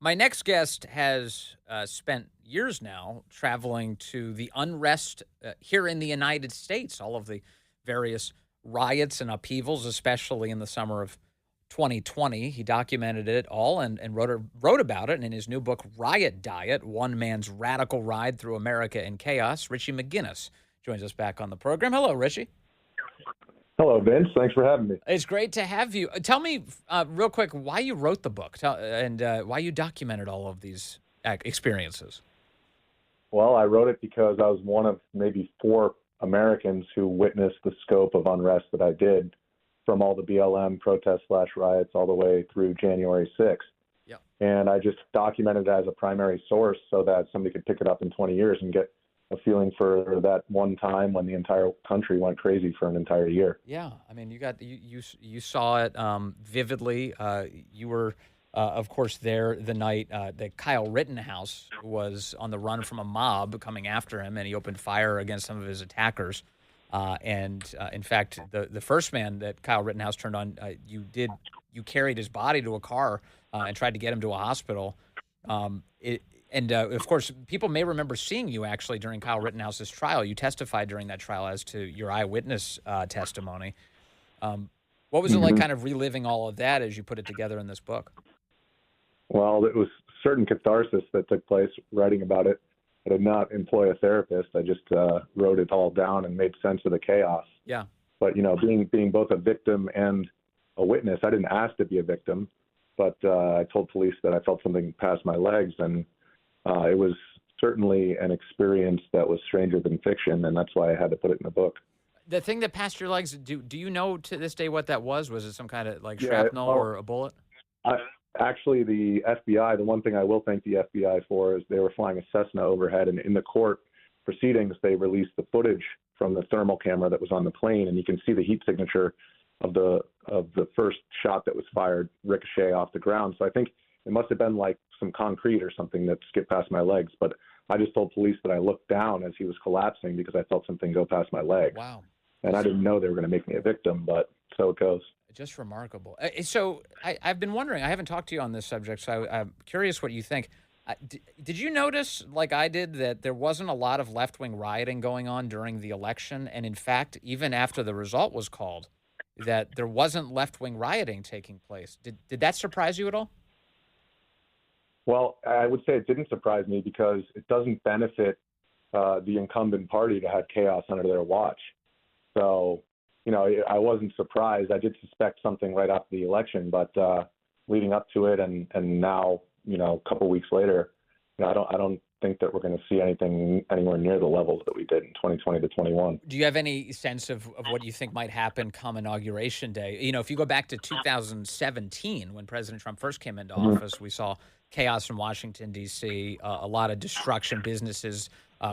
My next guest has spent years now traveling to the unrest here in the United States, all of the various riots and upheavals, especially in the summer of 2020. He documented it all and wrote about it in his new book, Riot Diet, One Man's Radical Ride Through America in Chaos. Richie McGinness joins us back on the program. Hello, Richie. Hello, Vince. Thanks for having me. It's great to have you. Tell me real quick why you wrote the book and why you documented all of these experiences. Well, I wrote it because I was one of maybe 4 Americans who witnessed the scope of unrest that I did, from all the BLM protests/riots all the way through January 6th. Yep. And I just documented it as a primary source so that somebody could pick it up in 20 years and get a feeling for that one time when the entire country went crazy for an entire year. Yeah, I mean, you saw it vividly. You were, of course, there the night that Kyle Rittenhouse was on the run from a mob coming after him, and he opened fire against some of his attackers. In fact, the first man that Kyle Rittenhouse turned on, you carried his body to a car and tried to get him to a hospital. Of course, people may remember seeing you actually during Kyle Rittenhouse's trial. You testified during that trial as to your eyewitness testimony. What was it like kind of reliving all of that as you put it together in this book? Well, it was certain catharsis that took place writing about it. I did not employ a therapist. I just wrote it all down and made sense of the chaos. Yeah. But, being both a victim and a witness, I didn't ask to be a victim, but I told police that I felt something pass my legs, and it was certainly an experience that was stranger than fiction, and that's why I had to put it in the book. The thing that passed your legs, do you know to this day what that was? Was it some kind of shrapnel or a bullet? Actually, the FBI, the one thing I will thank the FBI for is they were flying a Cessna overhead, and in the court proceedings, they released the footage from the thermal camera that was on the plane, and you can see the heat signature of the first shot that was fired ricochet off the ground. So I think it must have been like some concrete or something that skipped past my legs. But I just told police that I looked down as he was collapsing because I felt something go past my leg. Wow. And I didn't know they were going to make me a victim, but so it goes. Just remarkable. So I've been wondering, I haven't talked to you on this subject, so I'm curious what you think. Did you notice, like I did, that there wasn't a lot of left-wing rioting going on during the election? And in fact, even after the result was called, that there wasn't left-wing rioting taking place. Did that surprise you at all? Well, I would say it didn't surprise me because it doesn't benefit the incumbent party to have chaos under their watch. So, I wasn't surprised. I did suspect something right after the election, but leading up to it and now, a couple weeks later, I don't think that we're going to see anything anywhere near the levels that we did in 2020 to 21. Do you have any sense of what you think might happen come Inauguration Day? If you go back to 2017, when President Trump first came into office, we saw chaos in Washington, D.C., a lot of destruction, businesses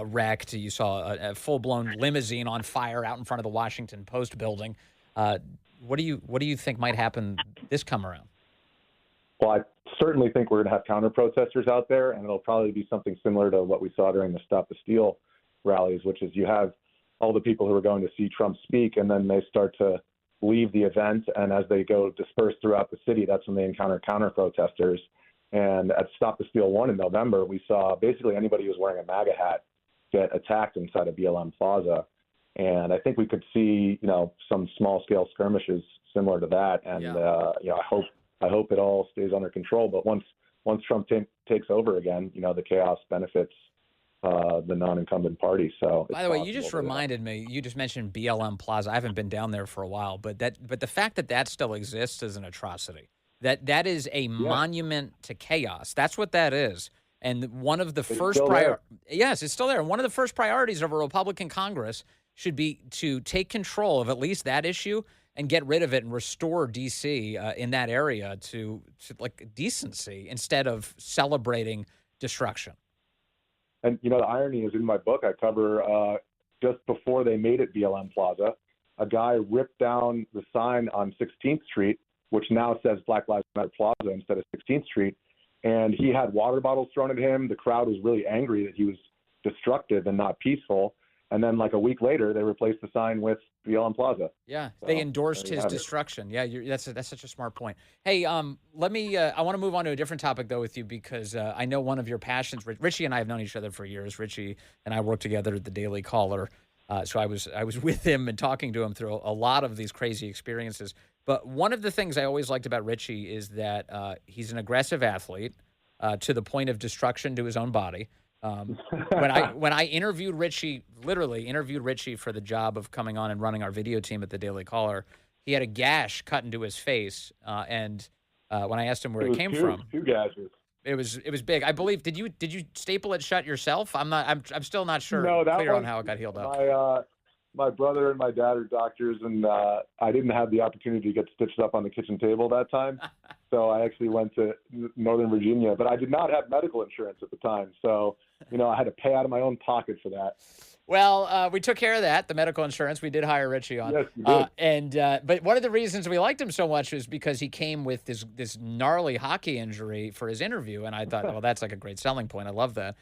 wrecked. You saw a full-blown limousine on fire out in front of the Washington Post building. What do you think might happen this come around? Well, I certainly think we're going to have counter-protesters out there, and it'll probably be something similar to what we saw during the Stop the Steal rallies, which is you have all the people who are going to see Trump speak, and then they start to leave the event, and as they go disperse throughout the city, that's when they encounter counter-protesters. And at Stop the Steal 1 in November, we saw basically anybody who was wearing a MAGA hat get attacked inside of BLM Plaza. And I think we could see, some small-scale skirmishes similar to that. And, I hope it all stays under control. But once Trump takes over again, the chaos benefits the non-incumbent party. So, by the way, you just reminded me. You just mentioned BLM Plaza. I haven't been down there for a while, but the fact that still exists is an atrocity. That is a monument to chaos. That's what that is. And one of the yes, it's still there. And one of the first priorities of a Republican Congress should be to take control of at least that issue and get rid of it and restore D.C. In that area to decency instead of celebrating destruction. And, the irony is in my book, I cover just before they made it BLM Plaza, a guy ripped down the sign on 16th Street, which now says Black Lives Matter Plaza instead of 16th Street. And he had water bottles thrown at him. The crowd was really angry that he was destructive and not peaceful. And then like a week later, they replaced the sign with BLM Plaza. Yeah, So, they endorsed there you his have it. destruction. Yeah, that's such a smart point. Hey, let me. I want to move on to a different topic though with you because I know one of your passions. Richie and I have known each other for years. Richie and I worked together at the Daily Caller, so I was with him and talking to him through a lot of these crazy experiences. But one of the things I always liked about Richie is that he's an aggressive athlete to the point of destruction to his own body. When I interviewed Richie, literally interviewed Richie for the job of coming on and running our video team at the Daily Caller, he had a gash cut into his face, and when I asked him where it came from, two gashes. it was big. I believe did you staple it shut yourself? I'm still not sure No, that clear on was how it got healed up. my brother and my dad are doctors, and I didn't have the opportunity to get stitched up on the kitchen table that time. So I actually went to Northern Virginia, but I did not have medical insurance at the time. So, I had to pay out of my own pocket for that. Well, we took care of that. The medical insurance we did hire Richie on. Yes, you did. But one of the reasons we liked him so much was because he came with this gnarly hockey injury for his interview, and I thought, well, that's like a great selling point. I love that.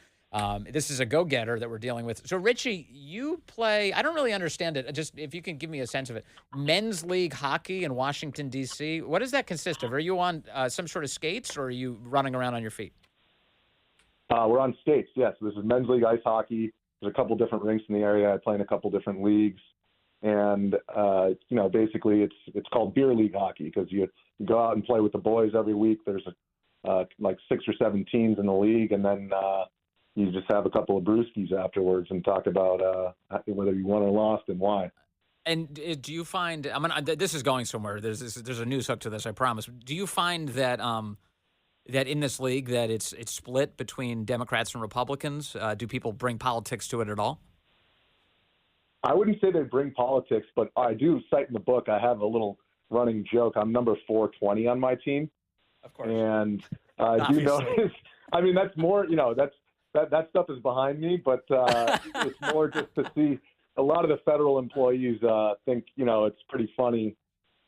This is a go-getter that we're dealing with. So, Richie, you play. I don't really understand it. Just if you can give me a sense of it. Men's league hockey in Washington D.C. What does that consist of? Are you on some sort of skates, or are you running around on your feet? We're on skates, yes. This is men's league ice hockey. There's a couple different rinks in the area. I play in a couple different leagues, and basically it's called beer league hockey because you go out and play with the boys every week. There's like 6 or 7 teams in the league, and then you just have a couple of brewskis afterwards and talk about whether you won or lost and why. And do you find? This is going somewhere. There's a news hook to this. I promise. Do you find that that in this league that it's split between Democrats and Republicans? Do people bring politics to it at all? I wouldn't say they bring politics, but I do cite in the book. I have a little running joke. I'm number 420 on my team, Of course. and I do notice. I mean, that's more. That stuff is behind me, but it's more just to see a lot of the federal employees think, it's pretty funny.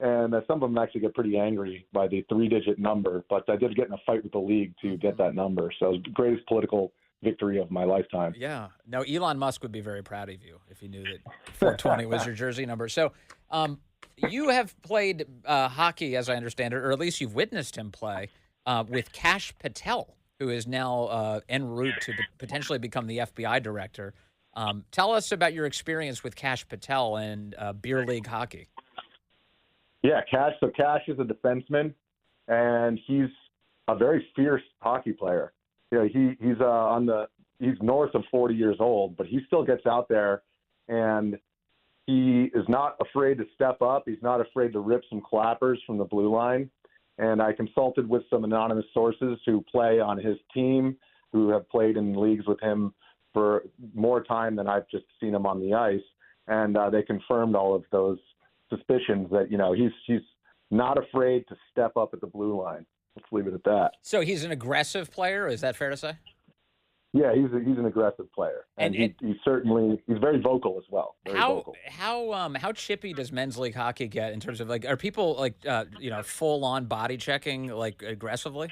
And some of them actually get pretty angry by the 3-digit number. But I did get in a fight with the league to get that number. So it was the greatest political victory of my lifetime. Yeah. No, Elon Musk would be very proud of you if he knew that 420 was your jersey number. So you have played hockey, as I understand it, or at least you've witnessed him play with Kash Patel, who is now en route to potentially become the FBI director. Tell us about your experience with Kash Patel and beer league hockey. Yeah, Kash. So Kash is a defenseman, and he's a very fierce hockey player. He's north of 40 years old, but he still gets out there, and he is not afraid to step up. He's not afraid to rip some clappers from the blue line. And I consulted with some anonymous sources who play on his team, who have played in leagues with him for more time than I've just seen him on the ice, and they confirmed all of those suspicions that he's not afraid to step up at the blue line. Let's leave it at that. So he's an aggressive player. Is that fair to say? Yeah, he's an aggressive player, and he's very vocal as well. How chippy does men's league hockey get in terms of are people full on body checking aggressively?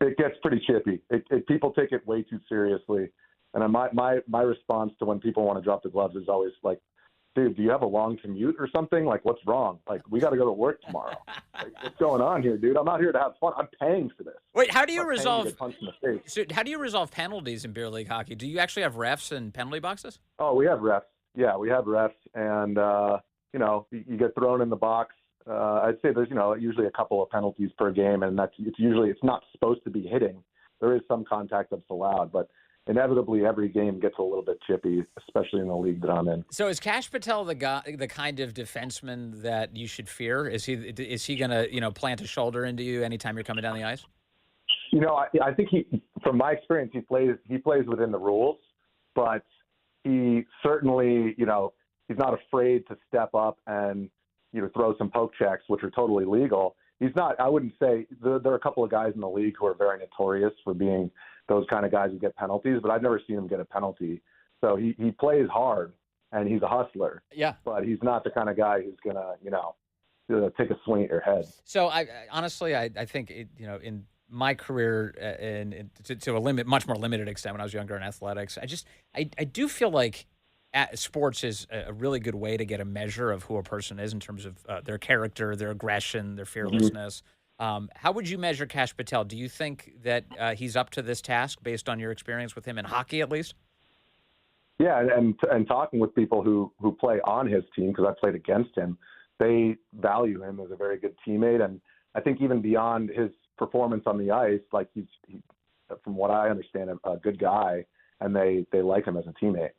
It gets pretty chippy. People take it way too seriously, and my response to when people want to drop the gloves is always like, dude, do you have a long commute or something? Like, what's wrong? Like, we got to go to work tomorrow. What's going on here, dude? I'm not here to have fun. I'm paying for this. Wait, how do you resolve? So how do you resolve penalties in beer league hockey? Do you actually have refs and penalty boxes? Oh, we have refs. Yeah, we have refs, and you get thrown in the box. I'd say there's usually a couple of penalties per game, and it's not supposed to be hitting. There is some contact that's allowed, but inevitably every game gets a little bit chippy, especially in the league that I'm in. So is Kash Patel the kind of defenseman that you should fear? Is he going to plant a shoulder into you anytime you're coming down the ice? I think from my experience, he plays within the rules, but he certainly he's not afraid to step up and throw some poke checks, which are totally legal. He's not. I wouldn't say there are a couple of guys in the league who are very notorious for being those kind of guys who get penalties, but I've never seen him get a penalty. So he plays hard, and he's a hustler. Yeah. But he's not the kind of guy who's going to, take a swing at your head. So I think, in my career and to a much more limited extent when I was younger in athletics, I do feel like sports is a really good way to get a measure of who a person is in terms of their character, their aggression, their fearlessness. How would you measure Kash Patel? Do you think that he's up to this task based on your experience with him in hockey, at least? Yeah, and talking with people who play on his team, because I played against him, they value him as a very good teammate. And I think even beyond his performance on the ice, like he's from what I understand, a good guy, and they like him as a teammate.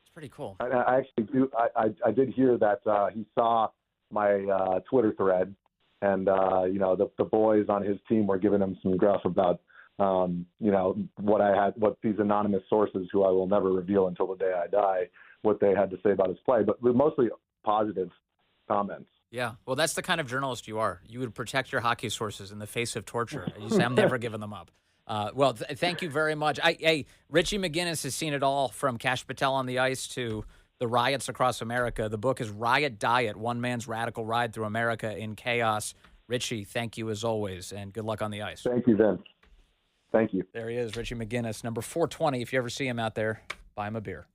It's pretty cool. I actually do. I did hear that he saw my Twitter thread, and the boys on his team were giving him some gruff about what these anonymous sources, who I will never reveal until the day I die, what they had to say about his play, but mostly positive comments. Yeah, well, that's the kind of journalist you are. You would protect your hockey sources in the face of torture. You say, I'm never giving them up. Thank you very much. Richie McGinness has seen it all, from Kash Patel on the ice to the riots across America. The book is Riot Diet, One Man's Radical Ride Through America in Chaos. Richie, thank you as always, and good luck on the ice. Thank you, Vince. Thank you. There he is, Richie McGinness, number 420. If you ever see him out there, buy him a beer.